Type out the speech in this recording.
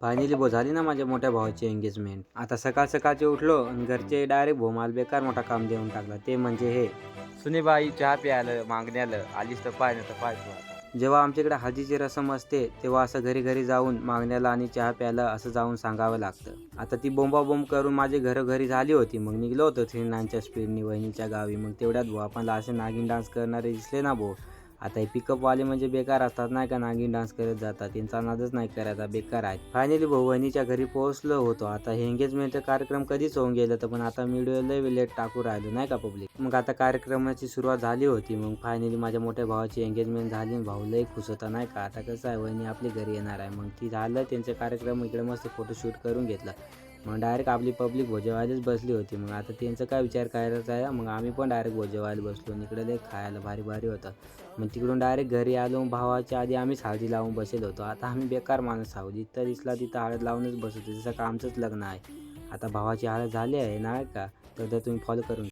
Finally झाली ना माझ्या मोठ्या भावाची एंगेजमेंट. आता सकाळ सकाळचे उठलो आणि घरचे डायरेक्ट मला बेकार मोठा काम देऊन टाकला. ते म्हणजे हे सुनेबाई चहा प्यायलं मागण्यालं आलीस तर पाय नाही तर पाय तू आता. जेव्हा आमच्याकडे हळदीची रसम असते तेव्हा असं घरी घरी जाऊन मागण्याला आणि चहा प्यायला असं जाऊन सांगावं लागतं. आता ती बोंबाबोंब करून माझी घरोघरी झाली होती. मग निघलो होतो 3-9च्या स्पीडनी वहिनीच्या गावी. मग तेवढ्यात आपण असे नागिन डान्स करणारे दिसले ना आता हे पिकअपवाले म्हणजे बेकार असतात नाही का, नागिन डान्स करत जातात. त्यांचा नादच नाही करायचा, बेकार आहेत. फायनली वहिनीच्या घरी पोहोचलो होतो. आता हे एंगेजमेंटचा कार्यक्रम कधीच होऊन गेलं तर पण आता मी लय लेट टाकू राहिलो नाही का पब्लिक. मग आता कार्यक्रमाची सुरुवात झाली होती. मग फायनली माझ्या मोठ्या भावाची एंगेजमेंट झाली. भाऊ लय खुश होता नाही का. आता कसं आहे, वहिनी आपली घरी येणार आहे. मग ती झालं त्यांचा कार्यक्रम, इकडे मस्त फोटोशूट करून घेतला. मग डायरेक्ट आपली पब्लिक भोजेवायलाच बसली होती. मग आता त्यांचा काय विचार करायचा आहे. मग आम्ही पण डायरेक्ट भोजेवायला बसलो आणि इकडे लय खायला भारी भारी होतं. मग तिकडून डायरेक्ट घरी आलो. भावाच्या आधी आम्हीच हळदी लावून बसेल होतो. आता आम्ही बेकार माणूस आहोत, जिथं दिसला तिथं हळद लावूनच बसतो, जसं का आमचंच लग्न आहे. आता भावाची हळद झाली आहे नाही का, तर तुम्ही फॉलो करून